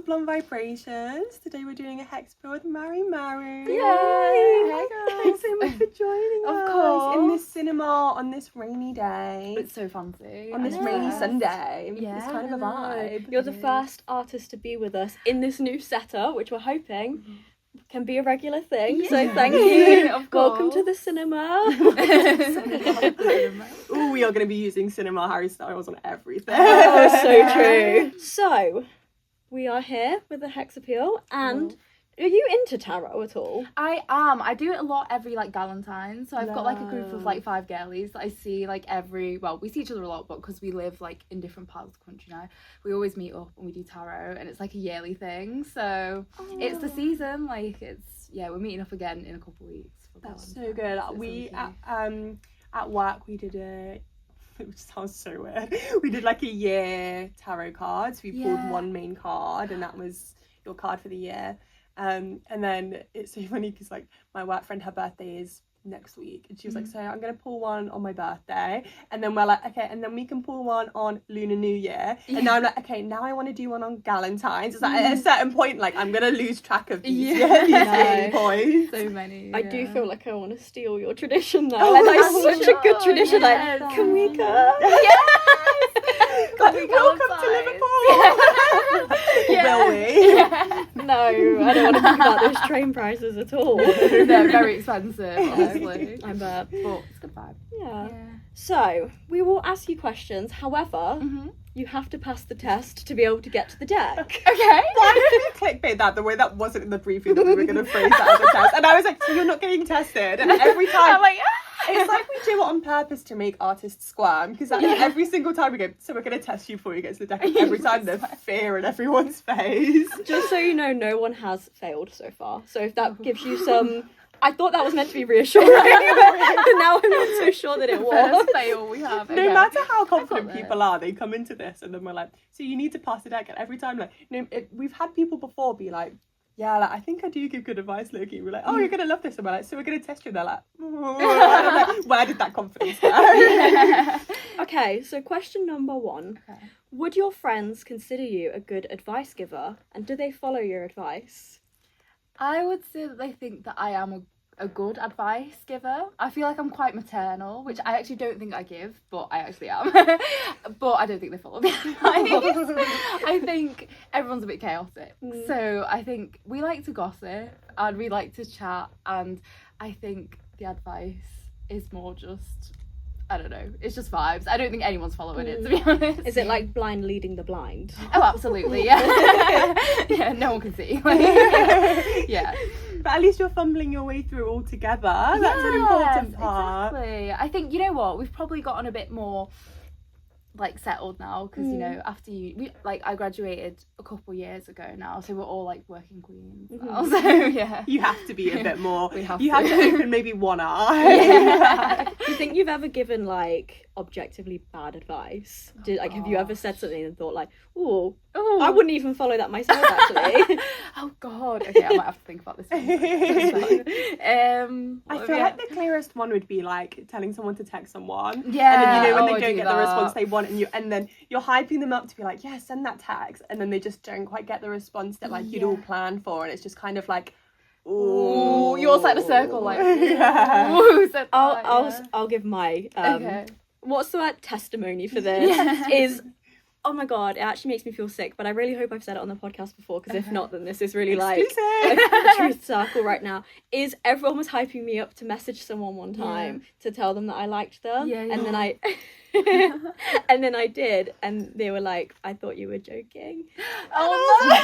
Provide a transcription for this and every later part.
Blonde Vibrations. Today we're doing a Hex Appeal with MARiMAri. Yay! Hey guys! Thanks so much for joining us. Of course. In this cinema on this rainy day. It's so fancy. On this rainy Sunday. Yeah. It's kind of a vibe. You're the first artist to be with us in this new setup, which we're hoping can be a regular thing. Yeah. So thank you. Of Welcome to course. the cinema. Ooh, we are going to be using cinema Harry Styles on everything. Oh, so true. So, we are here with the Hex Appeal, and are you into tarot at all? I am. I do it a lot every Galentine. So I've got a group of 5 girlies that I see we see each other a lot, but because we live in different parts of the country now, we always meet up and we do tarot, and it's a yearly thing. So it's the season. We're meeting up again in a couple of weeks. For That's Valentine's. so good. So it's We lovely. at work we did it sounds so weird. We did a year tarot cards. We pulled one main card, and that was your card for the year. And then it's so funny because my work friend, her birthday is next week, and she was so I'm gonna pull one on my birthday, and then we're okay, and then we can pull one on Lunar New Year, and now I'm okay, now I want to do one on Galentine's. It's at a certain point I'm gonna lose track of these yearly points. So many. I do feel like I want to steal your tradition though. Oh, That is such a good tradition. yes. Can we go? Welcome to Liverpool. Will we? No, I don't want to think about those train prices at all. They're very expensive, honestly. I bet. But it's a good vibe. Yeah. So, we will ask you questions. However, you have to pass the test to be able to get to the deck. Okay. Why did you clickbait that the way that wasn't in the briefing that we were going to phrase that as a test? And I was so you're not getting tested. And every time, I'm it's we do it on purpose to make artists squirm. Because every single time we go, so we're going to test you before you get to the deck. And every time there's fear in everyone's face. Just so you know, no one has failed so far. So if that gives you some... I thought that was meant to be reassuring, but now I'm not so sure that it was. First fail we have. No matter how confident people are, they come into this and then we're so you need to pass the deck. And every time, we've had people before be I think I do give good advice, Loki. We're oh, you're going to love this. And we're so we're going to test you. And they're where did that confidence go? Okay, so question number 1. Okay. Would your friends consider you a good advice giver? And do they follow your advice? I would say that they think that I am a good advice giver. I feel like I'm quite maternal, which I actually don't think I give, but I actually am. But I don't think they follow the advice. I think everyone's a bit chaotic. So I think we like to gossip and we like to chat, and I think the advice is more just, I don't know, it's just vibes. I don't think anyone's following it, to be honest. Is it like blind leading the blind? Oh, absolutely, yeah. Yeah, no one can see. Yeah. But at least you're fumbling your way through all together. That's an important part. Exactly. I think, you know what, we've probably gotten a bit more settled now, because after I graduated a couple years ago now, so we're all working queens now. So yeah, you have to be a bit more. You have to open maybe one eye. Yeah. Do you think you've ever given objectively bad advice? Have you ever said something and thought ooh, I wouldn't even follow that myself actually? Oh god, okay, I might have to think about this one. I feel like the clearest one would be telling someone to text someone, yeah, and then when they don't get the response they want, and then you're hyping them up to be yeah, send that text, and then they just don't quite get the response that you'd all planned for, and it's just kind of ooh, you're set in a circle yeah. Ooh, I'll give my what's the word, testimony for this is, oh my god, it actually makes me feel sick, but I really hope I've said it on the podcast before, because if not, then this is really a truth circle right now. Is everyone was hyping me up to message someone one time to tell them that I liked them, and then I and then I did, and they were I thought you were joking. Oh no!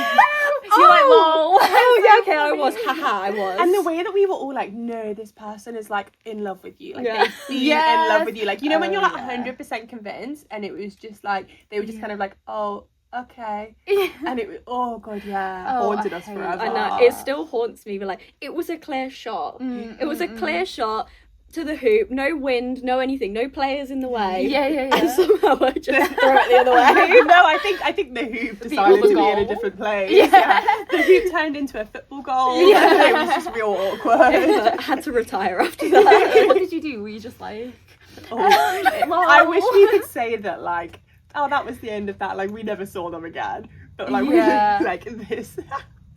You're lol. Oh yeah, okay, I was. Haha, I was. And the way that we were all no, this person is in love with you. They seem in love with you. When you're 100% convinced, and it was just they were just kind of oh, okay. And it was, oh god, haunted us forever. I know, it still haunts me, but it was a clear shot. It was a clear shot to the hoop, no wind, no anything, no players in the way. Yeah. And somehow I just throw it the other way. No, I think the hoop decided to be in a different place. Yeah. The hoop turned into a football goal. Yeah. It was just real awkward. I had to retire after that. What did you do? Were you just I wish we could say that oh, that was the end of that. We never saw them again. but like Yeah. we like this.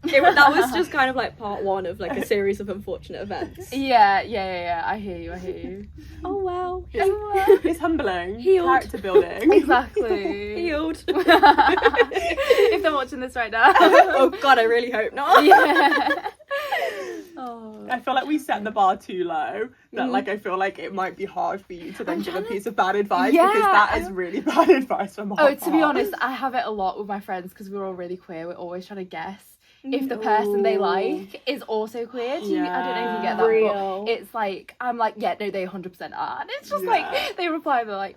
That was just kind of like part one of like a series of unfortunate events. Yeah. I hear you. Oh well. It's humbling. Healed. Character building. Exactly. Healed. If they're watching this right now. Oh god, I really hope not. Yeah. Oh. I feel like we set the bar too low. That like I feel like it might be hard for you to then give a piece of bad advice because that is really bad advice from our To be honest, I have it a lot with my friends because we're all really queer. We're always trying to guess if the person they like is also queer. I don't know if you get that, Real. but it's like I'm like, yeah, no, they 100% are, and it's just like they reply, they're like,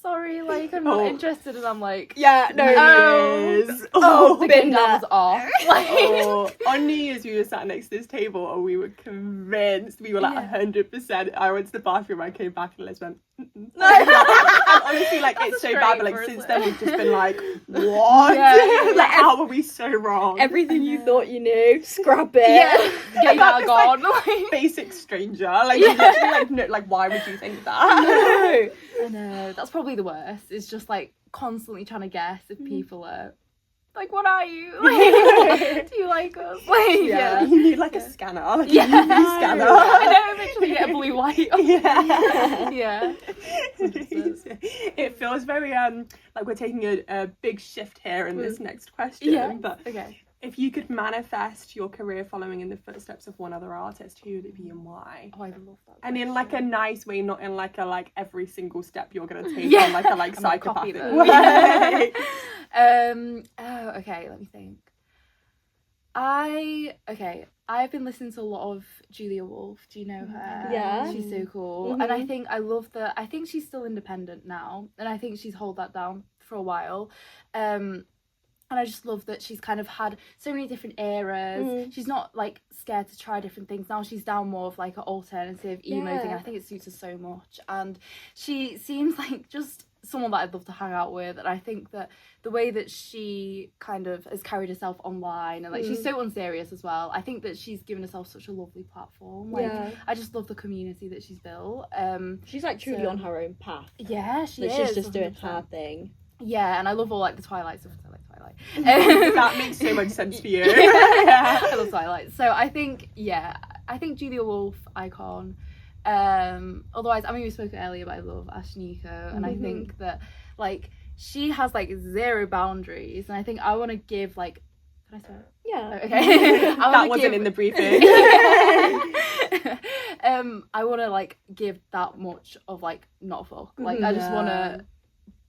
sorry, like I'm not interested, and I'm like, Yeah, no. the been game was off. Like, on New Year's we were sat next to this table and we were convinced, we were like 100%. I went to the bathroom, I came back and Liz went and honestly like it's so bad, but like since then we've just been like, what? Like how were we so wrong? Everything you thought you knew, scrap it. yeah, game out gone. Like, basic stranger, like you literally like no, like why would you think that? No. I know, that's probably the worst. It's just like constantly trying to guess if people are like, what are you? Like, do you like us? Like, You need like a scanner, like a Yeah. UV scanner. I know, eventually get a blue white. Yeah. It feels very like we're taking a big shift here in this next question. But Okay. if you could manifest your career following in the footsteps of one other artist, who would it be and why? Oh, I love that. And in like a nice way, not in like a like every single step you're gonna take Yeah. on like a like I'm gonna copy psychopathic them. way. Okay, let me think. I've been listening to a lot of Julia Wolf. Do you know her? Yeah. She's so cool. And I think I think she's still independent now, and I think she's held that down for a while. And I just love that she's kind of had so many different eras. She's not like scared to try different things. Now she's down more of like an alternative emo thing. I think it suits her so much. And she seems like just someone that I'd love to hang out with. And I think that the way that she kind of has carried herself online and like she's so unserious as well. I think that she's given herself such a lovely platform. Like I just love the community that she's built. She's like truly on her own path. Yeah, she Like, is. she's just 100%. doing her thing. Yeah, and I love all like the Twilight stuff. I like Twilight. That makes so much sense for you. I love Twilight. So I think Julia Wolf, icon. Otherwise, I mean, we spoke earlier, but I love Ashnikko, and I think that like she has like zero boundaries, and I think I want to give like. Can I say it? Yeah. Oh, okay. That wasn't in the briefing. I want to like give that much of like not a fuck. Like I just want to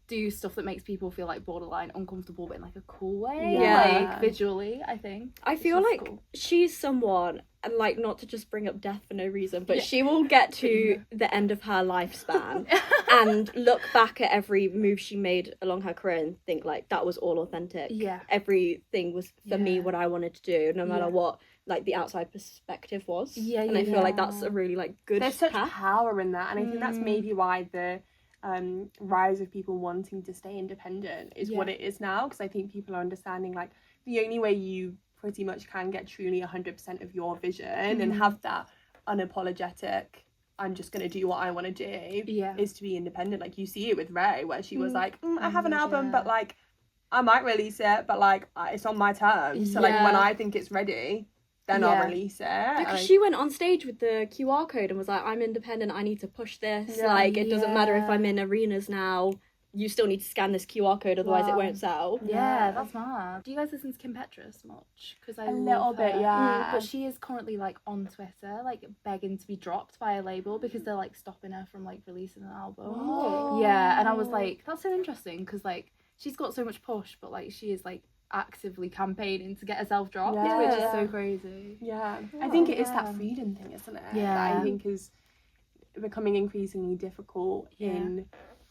do stuff that makes people feel like borderline uncomfortable, but in like a cool way. Like visually, I think. I feel like she's someone, and like not to just bring up death for no reason, but she will get to the end of her lifespan and look back at every move she made along her career and think like that was all authentic. Yeah. Everything was for me what I wanted to do, no matter what like the outside perspective was. And I feel like that's a really like good There's such path. power in that, and I think that's maybe why the rise of people wanting to stay independent is what it is now, because I think people are understanding like the only way you pretty much can get truly 100% of your vision and have that unapologetic I'm just gonna do what I want to do is to be independent. Like you see it with Ray, where she was like I have an album but like I might release it, but like it's on my terms, so like when I think it's ready then I'll release it. Because she went on stage with the QR code and was like, I'm independent, I need to push this. Like, it doesn't matter if I'm in arenas now, you still need to scan this QR code, otherwise it won't sell. Yeah, that's mad. Do you guys listen to Kim Petras much? Because I a little bit, but she is currently like on Twitter, like begging to be dropped by a label because they're like stopping her from like releasing an album. Whoa. Yeah, and I was like, that's so interesting because like she's got so much push, but like she is like actively campaigning to get herself dropped, which is so crazy. I think it is that freedom thing, isn't it, that I think is becoming increasingly difficult in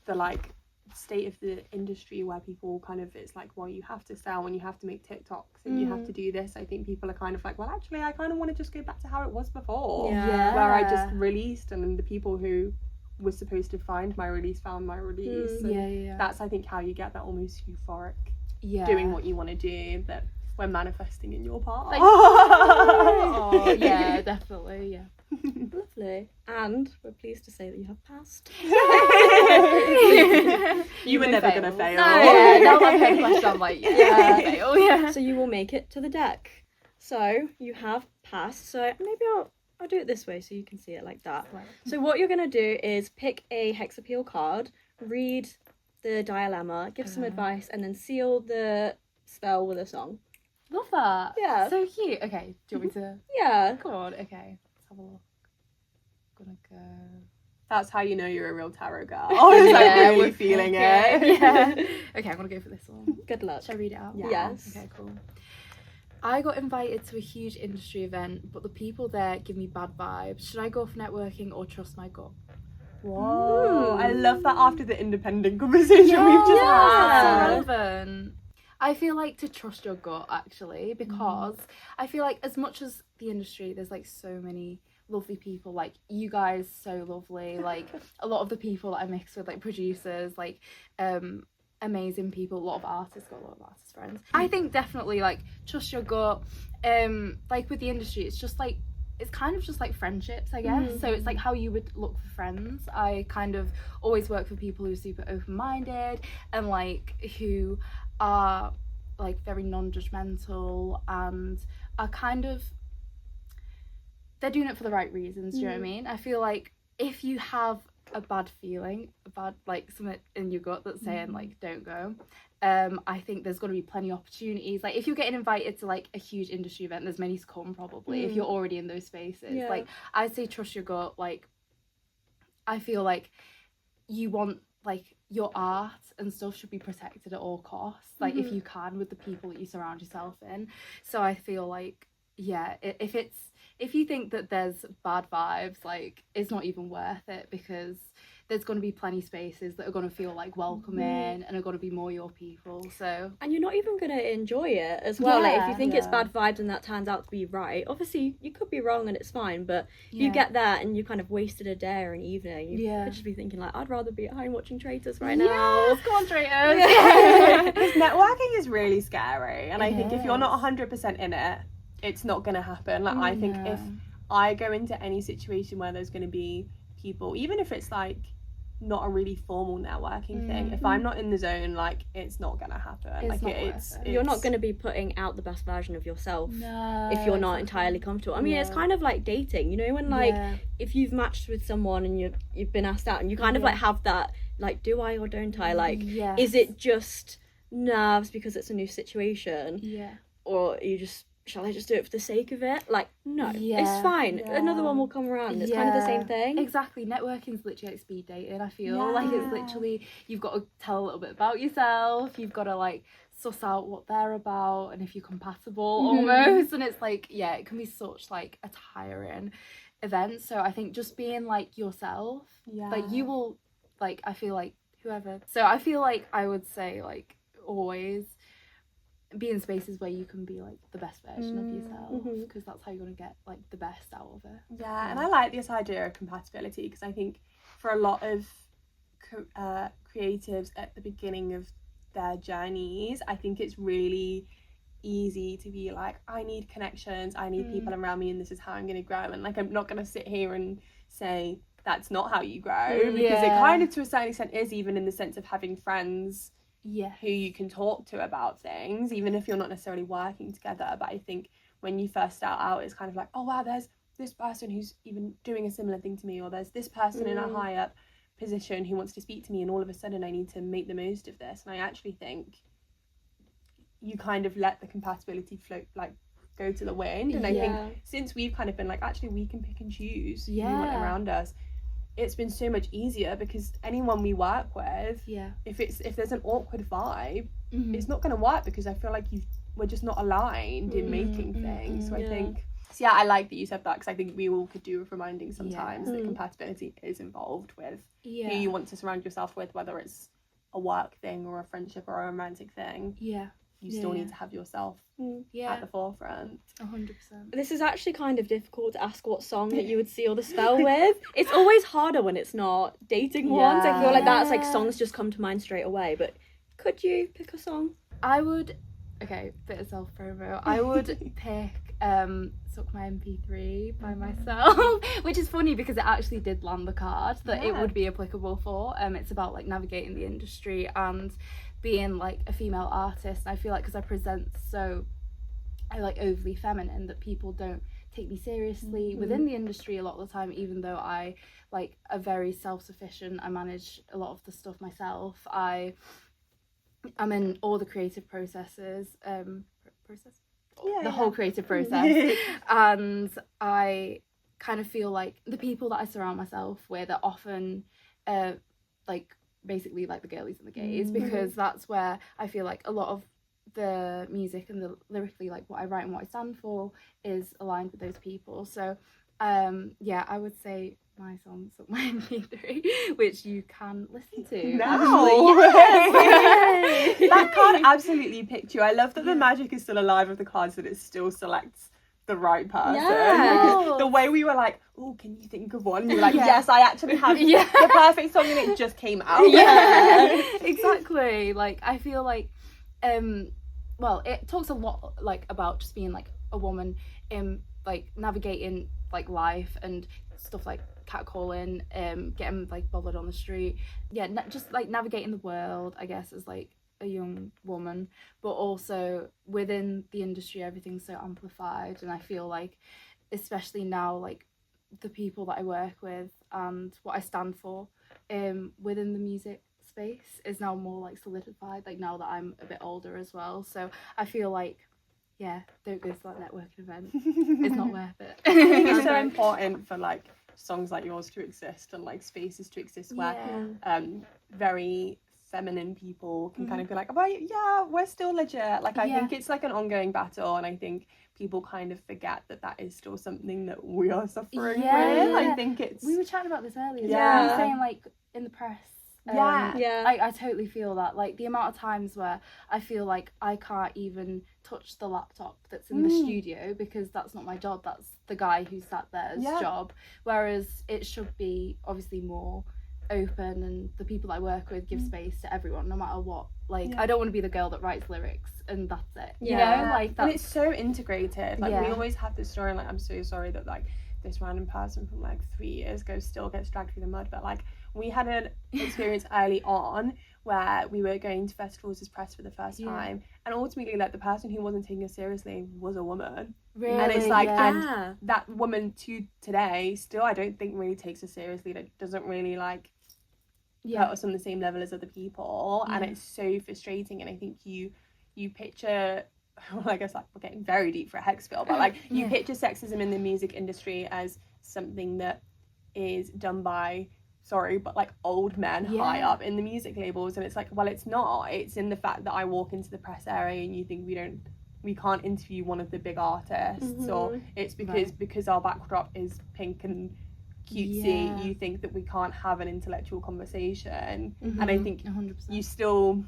the like state of the industry, where people kind of, it's like, well, you have to sell and you have to make TikToks and you have to do this. I think people are kind of like, well, actually I kind of want to just go back to how it was before, where I just released and then the people who was supposed to find my release found my release. That's I think how you get that almost euphoric doing what you want to do, that we're manifesting in your part. Like, oh, yeah, definitely, Lovely. And we're pleased to say that you have passed. You were never going to fail. No, yeah, now I've heard the question, I'm like, yeah, fail, yeah. So you will make it to the deck. So you have passed. So maybe I'll do it this way so you can see it like that. Right. So what you're going to do is pick a Hex Appeal card, read the dilemma, give some advice, and then seal the spell with a song. Love that. Yeah. So cute. Okay, do you want me to? Yeah. Come on. Okay, let's have a look. Gonna go. That's how you know you're a real tarot girl. I was like really we're feeling okay. it. Yeah. Okay, I'm gonna go for this one. Good luck. Should I read it out? Yeah. Yes. Okay, cool. I got invited to a huge industry event, but the people there give me bad vibes. Should I go for networking or trust my gut? Whoa, I love that after the independent conversation we've just Yeah, had. so relevant. I feel like to trust your gut actually, because I feel like as much as the industry, there's like so many lovely people, like you guys, so lovely, like a lot of the people that I mix with, like producers, like amazing people, a lot of artists, got a lot of artist friends. I think definitely like trust your gut. Like with the industry, it's just like, it's kind of just like friendships, I guess. So it's like how you would look for friends. I kind of always work for people who are super open-minded and like who are like very non-judgmental and are kind of, they're doing it for the right reasons. Do you know what I mean? I feel like if you have a bad feeling, a bad like something in your gut that's saying like don't go, I think there's going to be plenty of opportunities. Like if you're getting invited to like a huge industry event, there's many to come probably if you're already in those spaces. Like I'd say trust your gut. Like I feel like you want like your art and stuff should be protected at all costs, like if you can, with the people that you surround yourself in. So I feel like if you think that there's bad vibes, like it's not even worth it, because there's going to be plenty spaces that are going to feel like welcoming and are going to be more your people. So, and you're not even going to enjoy it as well. Like if you think it's bad vibes and that turns out to be right, obviously you could be wrong and it's fine, but if you get that and you kind of wasted a day or an evening, you could just be thinking like, I'd rather be at home watching Traitors right now. Yes, go on, Traitors. Because networking is really scary, and I think if you're not 100% in it, it's not going to happen. Like I think if I go into any situation where there's going to be people, even if it's like not a really formal networking thing, if I'm not in the zone, like it's not gonna happen. It's you're not going to be putting out the best version of yourself if you're not entirely comfortable. I mean, it's kind of like dating, you know, when like if you've matched with someone and you've been asked out and you kind of like have that like, do I or don't I, like is it just nerves because it's a new situation, or are you just, shall I just do it for the sake of it? Like, no, it's fine. Another one will come around. It's kind of the same thing. Exactly. Networking's literally like speed dating, I feel. Like, it's literally, you've got to tell a little bit about yourself. You've got to, like, suss out what they're about and if you're compatible almost. And it's, like, it can be such, like, a tiring event. So I think just being, like, yourself, like, you will, like, I feel like whoever. So I feel like I would say, like, always be in spaces where you can be like the best version of yourself, because that's how you're going to get like the best out of it. And I like this idea of compatibility, because I think for a lot of creatives at the beginning of their journeys, I think it's really easy to be like, I need connections, I need people around me, and this is how I'm going to grow. And like, I'm not going to sit here and say that's not how you grow, because it kind of to a certain extent is, even in the sense of having friends who you can talk to about things, even if you're not necessarily working together. But I think when you first start out, it's kind of like, oh wow, there's this person who's even doing a similar thing to me, or there's this person in a high up position who wants to speak to me, and all of a sudden I need to make the most of this. And I actually think you kind of let the compatibility float, like go to the wind. And I think since we've kind of been like, actually we can pick and choose who we want around us, it's been so much easier, because anyone we work with, if there's an awkward vibe, it's not going to work, because I feel like we're just not aligned in making things. So I think, I like that you said that, because I think we all could do with reminding sometimes that compatibility is involved with who you want to surround yourself with, whether it's a work thing or a friendship or a romantic thing. You still need to have yourself at the forefront. 100%. This is actually kind of difficult to ask what song that you would seal the spell with. It's always harder when it's not dating ones. I feel like that's like songs just come to mind straight away. But could you pick a song? I would, bit of self-promo. I would pick took my MP3 by myself, which is funny because it actually did land the card that it would be applicable for. It's about like navigating the industry and being like a female artist. I feel like because I present so overly feminine that people don't take me seriously within the industry a lot of the time, even though I like are very self-sufficient. I manage a lot of the stuff myself. I'm in all the creative processes, the whole creative process. And I kind of feel like the people that I surround myself with are often like basically like the girlies and the gays, because that's where I feel like a lot of the music and the lyrically like what I write and what I stand for is aligned with those people. So yeah, I would say my song Suck My MP3, which you can listen to now. Yes. That card absolutely picked you. I love that the magic is still alive of the cards, that it still selects the right person. Yeah. The way we were like, oh, can you think of one? And you were like, yes, I actually have the perfect song, and it just came out. Yeah, exactly. Like I feel like well, it talks a lot like about just being like a woman in like navigating like life and stuff like catcalling, getting like bothered on the street, just like navigating the world, I guess, as like a young woman. But also within the industry everything's so amplified, and I feel like especially now like the people that I work with and what I stand for within the music space is now more like solidified, like now that I'm a bit older as well. So I feel like don't go to that networking event. It's not worth it. I think it's so important for like songs like yours to exist, and like spaces to exist where very feminine people can kind of be like, oh yeah, we're still legit. Like I think it's like an ongoing battle, and I think people kind of forget that is still something that we are suffering with. I think we were chatting about this earlier. You were saying like in the press. I totally feel that, like the amount of times where I feel like I can't even touch the laptop that's in the studio because that's not my job, that's the guy who sat there's job, whereas it should be obviously more open, and the people I work with give space to everyone no matter what. Like I don't want to be the girl that writes lyrics and that's it, you know, like that's... And it's so integrated, like we always have this story, and like I'm so sorry that like this random person from like 3 years ago still gets dragged through the mud, but like we had an experience early on where we were going to festivals as press for the first time, and ultimately like the person who wasn't taking us seriously was a woman. Really? And it's like and that woman to today still I don't think really takes us seriously, like doesn't really like put us on the same level as other people, and it's so frustrating. And I think you picture, well, I guess like we're getting very deep for a Hex Appeal, but like you picture sexism in the music industry as something that is done by but like old men high up in the music labels, and it's like, well, it's not. It's in the fact that I walk into the press area and you think we can't interview one of the big artists, or it's because our backdrop is pink and cutesy, you think that we can't have an intellectual conversation. And I think 100%. you still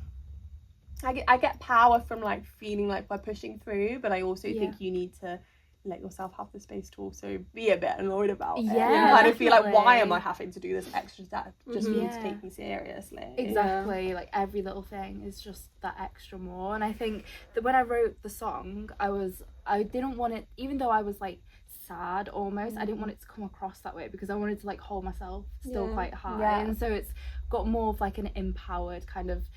I get power from like feeling like we're pushing through, but I also think you need to let yourself have the space to also be a bit annoyed about it. Yeah, kind of feel like, why am I having to do this extra step just for you to take me seriously? Exactly. Like every little thing is just that extra more. And I think that when I wrote the song, I didn't want it, even though I was like sad almost, I didn't want it to come across that way, because I wanted to like hold myself still quite high. And so it's got more of like an empowered kind of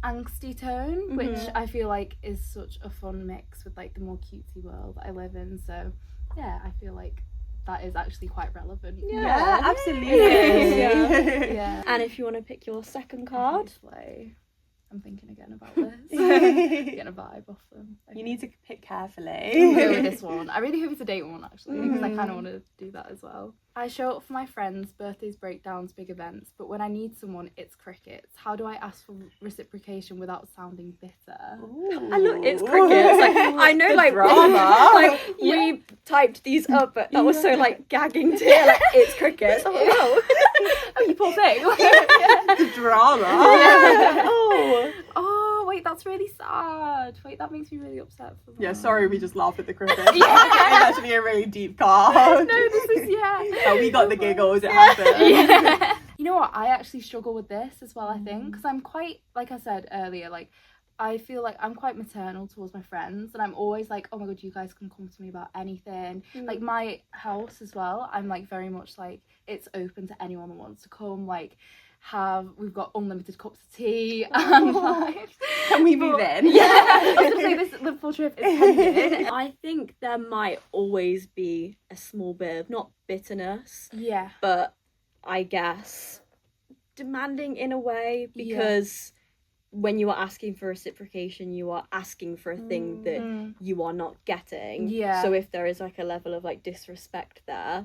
angsty tone, which I feel like is such a fun mix with like the more cutesy world that I live in. So yeah, I feel like that is actually quite relevant. Yeah, absolutely. And if you want to pick your second card, I'm thinking again about this. Getting a vibe off them. Okay. You need to pick carefully. I'll go with this one. I really hope it's a date one actually, because I kind of want to do that as well. I show up for my friends, birthdays, breakdowns, big events, but when I need someone, it's crickets. How do I ask for reciprocation without sounding bitter? I look, it's crickets. Like I know, like drama. Like we typed these up, but that was so like gagging to hear. Like it's crickets. I'm like, oh, you poor thing. The drama. Oh, wait, that's really sad. Wait, that makes me really upset for them. Yeah, sorry, we just laughed at the crickets. It's actually a really deep card. No, this is we got the giggles, it happened. You know what, I actually struggle with this as well, I think, because I'm quite, like I said earlier, like I feel like I'm quite maternal towards my friends, and I'm always like, oh my god, you guys can come to me about anything. Like my house as well, I'm like very much like it's open to anyone that wants to come. Like we've got unlimited cups of tea and like, can we move in? Yeah, I was gonna say the full trip is pending. I think there might always be a small bit of not bitterness, but I guess demanding in a way, because when you are asking for reciprocation, you are asking for a thing that you are not getting. So if there is like a level of like disrespect there,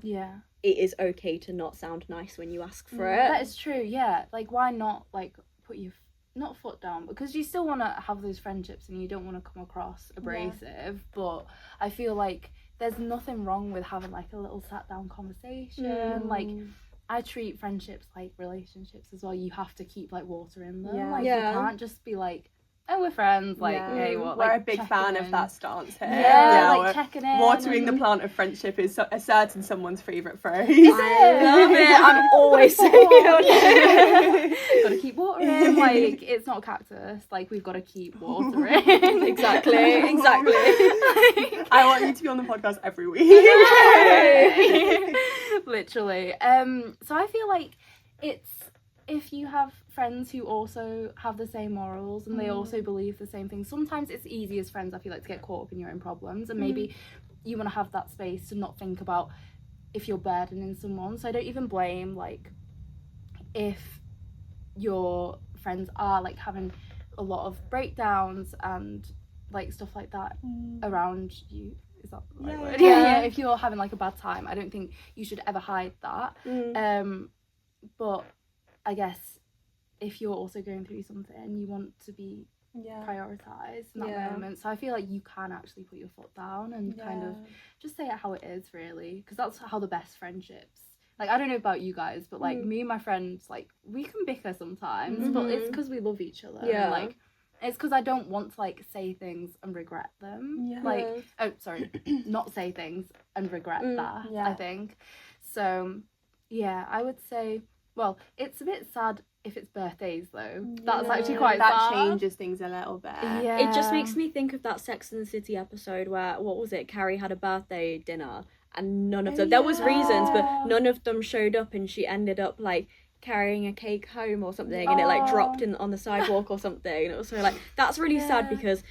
it is okay to not sound nice when you ask for it. That is true. Like why not like put your not foot down, because you still want to have those friendships and you don't want to come across abrasive, but I feel like there's nothing wrong with having like a little sat down conversation. Like I treat friendships like relationships as well. You have to keep like water in them. Like you can't just be like, oh, we're friends. Like, hey, what? We're like, a big fan of that stance here. Like checking in. Watering the plant of friendship is a certain someone's favourite phrase. I love it. I'm always saying it. Gotta keep watering. Like it's not a cactus. Like we've got to keep watering. Exactly. I want you to be on the podcast every week. Literally. So I feel like it's, if you have friends who also have the same morals and they also believe the same things, sometimes it's easy as friends, I feel like, to get caught up in your own problems, and maybe you want to have that space to not think about if you're burdening someone. So I don't even blame like if your friends are like having a lot of breakdowns and like stuff like that around you. Is that the right word? Yeah. If you're having like a bad time, I don't think you should ever hide that. But I guess if you're also going through something, you want to be prioritized in that moment. So I feel like you can actually put your foot down and kind of just say it how it is, really, because that's how the best friendships. Like I don't know about you guys, but like me and my friends, like we can bicker sometimes, but it's because we love each other. And, like it's because I don't want to like say things and regret them. Like not say things and regret that. I think so. Yeah, I would say. Well, it's a bit sad if it's birthdays though. That's actually quite sad. That changes things a little bit. It just makes me think of that Sex and the City episode where, what was it, Carrie had a birthday dinner and none of them, there was reasons, but none of them showed up, and she ended up like carrying a cake home or something, and it like dropped on the sidewalk or something, and it was so like, that's really sad, because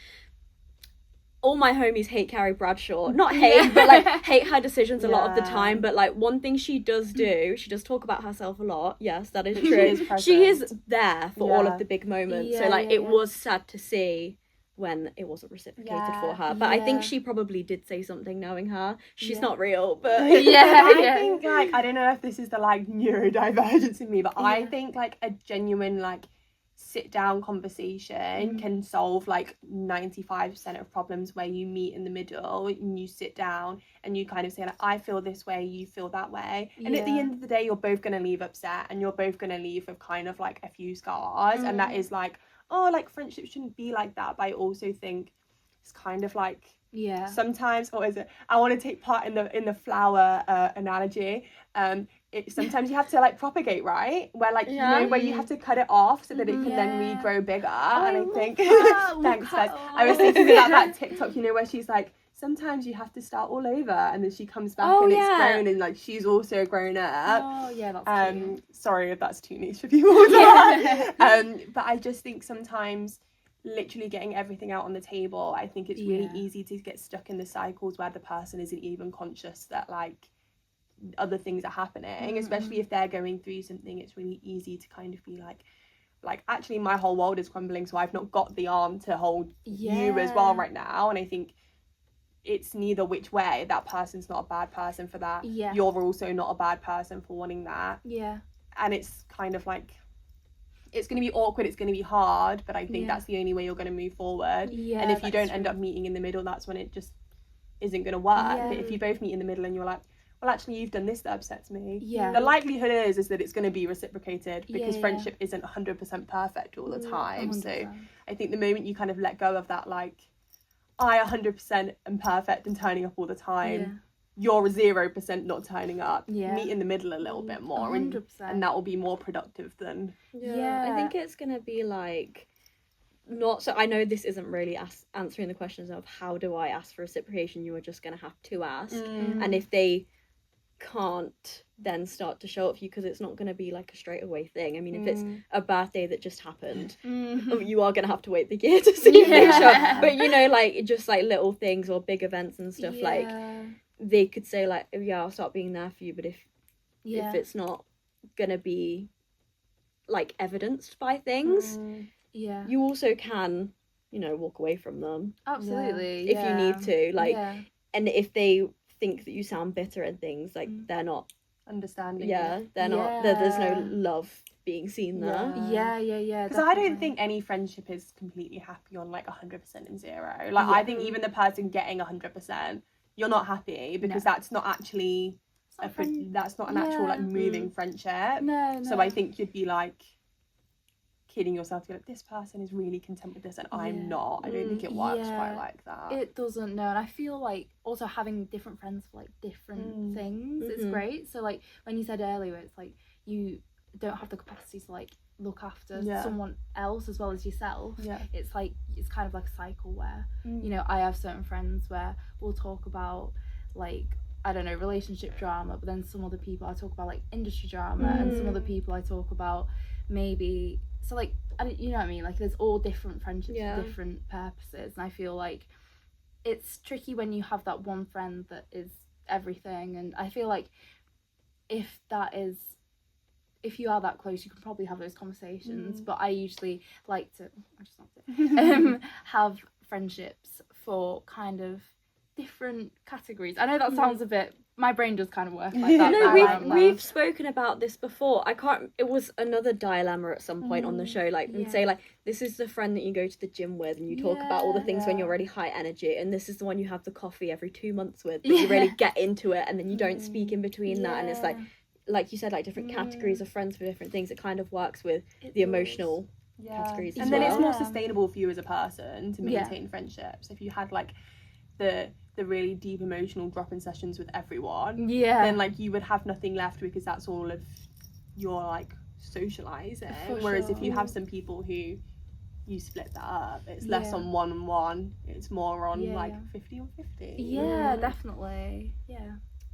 all my homies hate Carrie Bradshaw. Not hate, but like hate her decisions a lot of the time. But like one thing she does do, she does talk about herself a lot. Yes, that is true. She is there for all of the big moments. So like it was sad to see when it wasn't reciprocated for her. But I think she probably did say something, knowing her. She's not real, but I think like, I don't know if this is the like neurodivergence in me, but I think like a genuine like sit down conversation can solve like 95% of problems, where you meet in the middle and you sit down and you kind of say like, I feel this way, you feel that way, and at the end of the day you're both going to leave upset, and you're both going to leave with kind of like a few scars, and that is like, oh, like friendship shouldn't be like that. But I also think it's kind of like sometimes, or is it, I want to take part in the flower analogy. Sometimes you have to like propagate, right? Where like you know, where you have to cut it off so that it can then regrow bigger. And I think thanks guys. I was thinking about that TikTok, you know, where she's like, sometimes you have to start all over, and then she comes back and it's grown, and like she's also grown up. Oh yeah, that's cute. Sorry if that's too niche for people. But I just think sometimes literally getting everything out on the table, I think it's really easy to get stuck in the cycles where the person isn't even conscious that like other things are happening, especially if they're going through something. It's really easy to kind of be like actually my whole world is crumbling, so I've not got the arm to hold you as well right now. And I think it's neither which way. That person's not a bad person for that. You're also not a bad person for wanting that. And it's kind of like, it's going to be awkward, it's going to be hard, but I think that's the only way you're going to move forward. And if you don't end up meeting in the middle, that's when it just isn't going to work. But if you both meet in the middle and you're like, well, actually, you've done this that upsets me. The likelihood is that it's going to be reciprocated, because friendship isn't 100% perfect all the time. 100%. So I think the moment you kind of let go of that, like, I 100% am perfect and turning up all the time, you're 0% not turning up. Meet in the middle a little bit more, 100%. and that will be more productive than... I think it's going to be like not so I know this isn't really answering the questions of how do I ask for reciprocation. You are just going to have to ask, and if they can't then start to show up for you, because it's not going to be like a straight away thing. I mean, if it's a birthday that just happened, you are going to have to wait the year to see if they show up. But you know, like just like little things or big events and stuff, like they could say like, oh, yeah, I'll start being there for you, but if it's not going to be like evidenced by things, you also can, you know, walk away from them. Absolutely. If you need to, like, and if they think that you sound bitter and things, like they're not understanding. They're not. There's no love being seen there. Because I don't think any friendship is completely happy on like 100% and 0. Like I think even the person getting 100%, you're not happy because that's not actually that's not an actual like moving friendship. No. So I think you'd be like kidding yourself to be like, this person is really content with this and I'm not. I don't think it works quite like that. It doesn't, no. And I feel like also having different friends for like different things is great. So like when you said earlier, it's like you don't have the capacity to like look after someone else as well as yourself. It's like it's kind of like a cycle where you know, I have certain friends where we'll talk about like, I don't know, relationship drama, but then some other people I talk about like industry drama, and some other people I talk about maybe, so like, you know what I mean, like there's all different friendships for different purposes, and I feel like it's tricky when you have that one friend that is everything. And I feel like if you are that close, you can probably have those conversations, but I usually like to have friendships for kind of different categories. I know that sounds a bit, my brain does kind of work like that. No, we've spoken about this before. It was another dilemma at some point on the show, like and say like, this is the friend that you go to the gym with and you talk about all the things when you're already high energy, and this is the one you have the coffee every 2 months with, but you really get into it and then you don't speak in between that, and it's like you said, like different categories of friends for different things. It kind of works with the emotional categories as and then well. it's more sustainable for you as a person to maintain friendships. If you had like the really deep emotional drop-in sessions with everyone, then like you would have nothing left because that's all of your like socializing. Whereas if you have some people who you split that up, it's less on one, it's more on like 50 or 50. Definitely.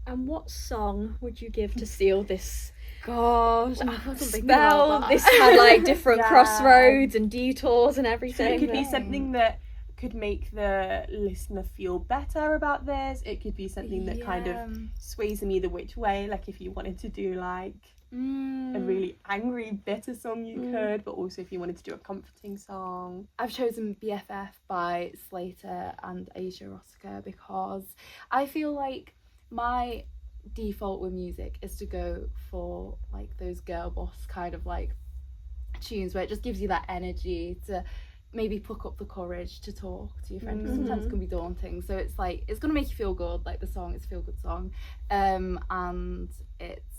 And what song would you give to seal this gosh spell? This had like different crossroads and detours and everything. It could be something that could make the listener feel better about this. It could be something that kind of sways them either which way. Like if you wanted to do like a really angry, bitter song, you could, but also if you wanted to do a comforting song. I've chosen BFF by Slater and Asia Rosca because I feel like my default with music is to go for like those girl boss kind of like tunes where it just gives you that energy to maybe pluck up the courage to talk to your friend, because sometimes it can be daunting. So it's like, it's gonna make you feel good, like the song, it's a feel good song, and it's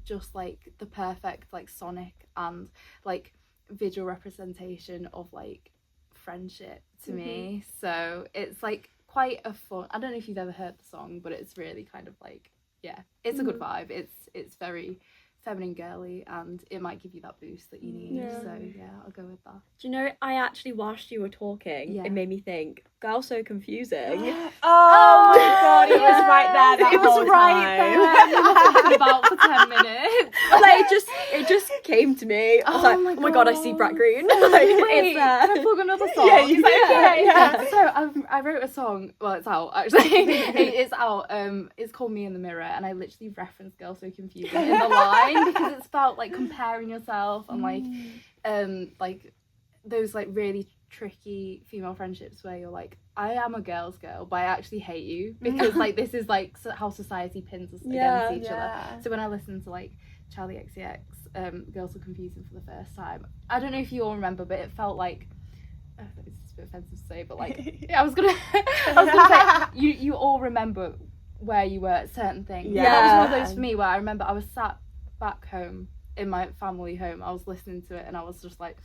just like the perfect like sonic and like visual representation of like friendship to me. So it's like quite a fun, I don't know if you've ever heard the song, but it's really kind of like, it's a good vibe. It's very feminine, girly, and it might give you that boost that you need. So I'll go with that. Do you know, I actually, whilst you were talking, it made me think, Girl So Confusing. Oh my god, it was right there that it was whole right time. there. You were thinking about for 10 minutes. Like it just came to me. I was like, oh my god, I see Brett Green. Like, wait, can I plug another song? So I wrote a song, well, it's out actually. It's out, it's called Me in the Mirror, and I literally referenced Girl So Confusing in the line because it's about like comparing yourself and like those like really tricky female friendships where you're like, I am a girl's girl, but I actually hate you because like this is like how society pins us against each other. So when I listen to like Charli XCX, Girls So Confusing for the first time, I don't know if you all remember, but it felt like, it's a bit offensive to say, but like I was gonna say you all remember where you were at certain things. That was one of those for me where I remember I was sat back home in my family home, I was listening to it and I was just like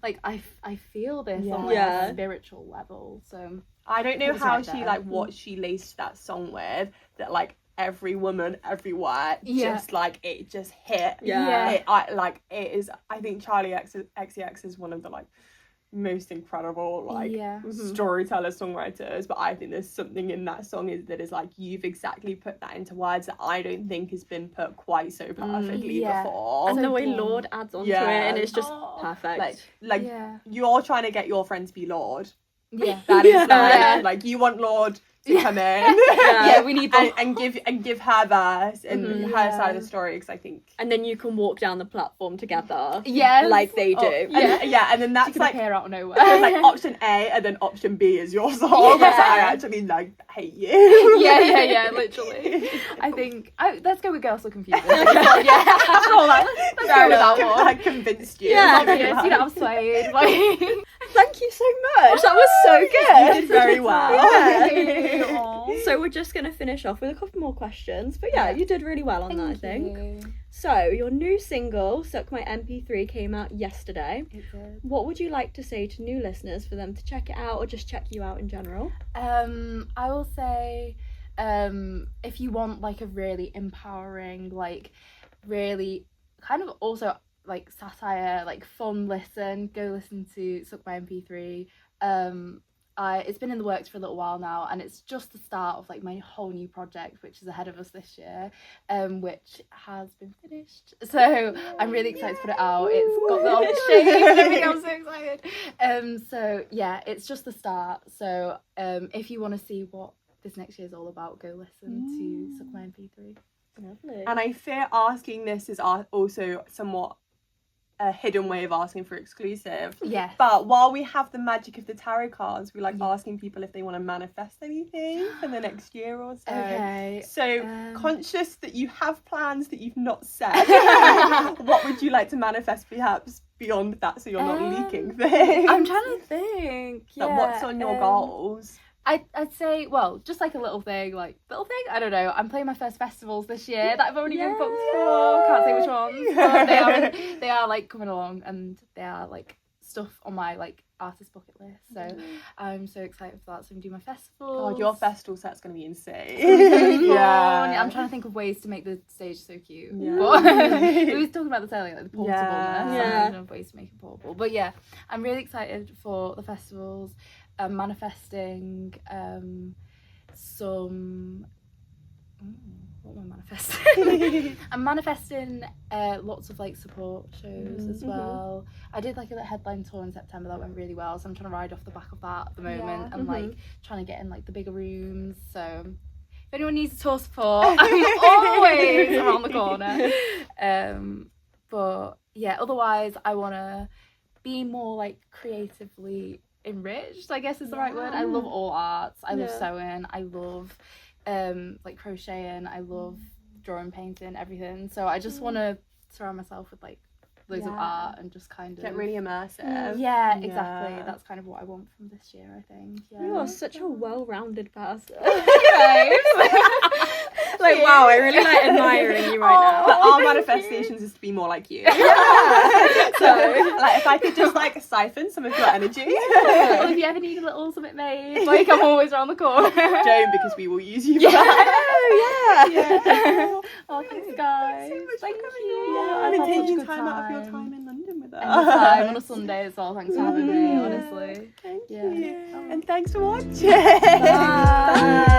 I feel this on like a spiritual level. So I don't know how she like what she laced that song with, that like every woman everywhere just like it just hit. I think Charli XCX is one of the like most incredible like storytellers, songwriters, but I think there's something in that song that is like, you've exactly put that into words that I don't think has been put quite so perfectly before. And So the way warm. Lorde adds onto it, and it's just perfect. Like you're trying to get your friend to be Lorde. Yeah. That is like you want Lorde to come in. We need and give her verse and her side of the story, because I think. And then you can walk down the platform together. Yes. Like they do. And then that's like appear out of nowhere. there's like option A, and then option B is your song. Yeah. So I actually like hate you. yeah, literally. I think let's go with Girls So Confused. Let's go with that one. I convinced you. Yeah. Obvious, you know, I'm swayed. Like, Thank you so much. That was so good. You did very well. Aw. So we're just going to finish off with a couple more questions. But yeah, you did really well on that, I think. you. So your new single, Suck My MP3, came out yesterday. It did. What would you like to say to new listeners for them to check it out, or just check you out in general? I will say, if you want like a really empowering, like really kind of also like satire, like fun listen, go listen to Suck My MP3. It's been in the works for a little while now, and it's just the start of like my whole new project, which is ahead of us this year, which has been finished. So I'm really excited to put it out. It's got the old shape and everything. I'm so excited. So yeah, it's just the start. So if you want to see what this next year is all about, go listen to Suck My MP3. Lovely. And I fear asking this is also somewhat a hidden way of asking for exclusive. Yes. But while we have the magic of the tarot cards, we like asking people if they want to manifest anything for the next year or so. Okay. So conscious that you have plans that you've not said, what would you like to manifest perhaps beyond that, so you're not leaking things? I'm trying to think. Like, what's on your goals? I'd say, well, just like a little thing, I don't know. I'm playing my first festivals this year that I've already been booked for. Can't say which ones, but they are like coming along, and they are like stuff on my like artist bucket list. So I'm so excited for that. So I'm doing my festival. God, your festival set's gonna be insane. Yeah. I'm trying to think of ways to make the stage so cute. Yeah. But we were talking about this earlier, like the portableness. Yeah. I'm thinking of ways to make it portable. But yeah, I'm really excited for the festivals. Manifesting some. What am I manifesting? I'm manifesting lots of like support shows as well. I did like a headline tour in September that went really well, so I'm trying to ride off the back of that at the moment, and like trying to get in like the bigger rooms. So if anyone needs tour support, I'm always around the corner. But yeah, otherwise I want to be more like creatively enriched, I guess is the right word. I love all arts. I love sewing. I love like crocheting. I love drawing, painting, everything. So I just want to surround myself with like loads of art and just kind of get really immersive. Yeah, exactly. That's kind of what I want from this year, I think. You are such a well-rounded person. Like, wow, I really like admiring you right now. But our manifestations is to be more like you. So, like, if I could just like siphon some of your energy. Well, if you ever need a little something made, like I'm always around the corner. Don't, because we will use you. Yeah. Yeah. Oh, thanks, guys. So much Thank for coming you. on. Yeah, And taking such a good time out of your time in London with us. Anytime on a Sunday as well. Thanks for having me. Honestly. Thank Yeah. you. And thanks for watching. Bye.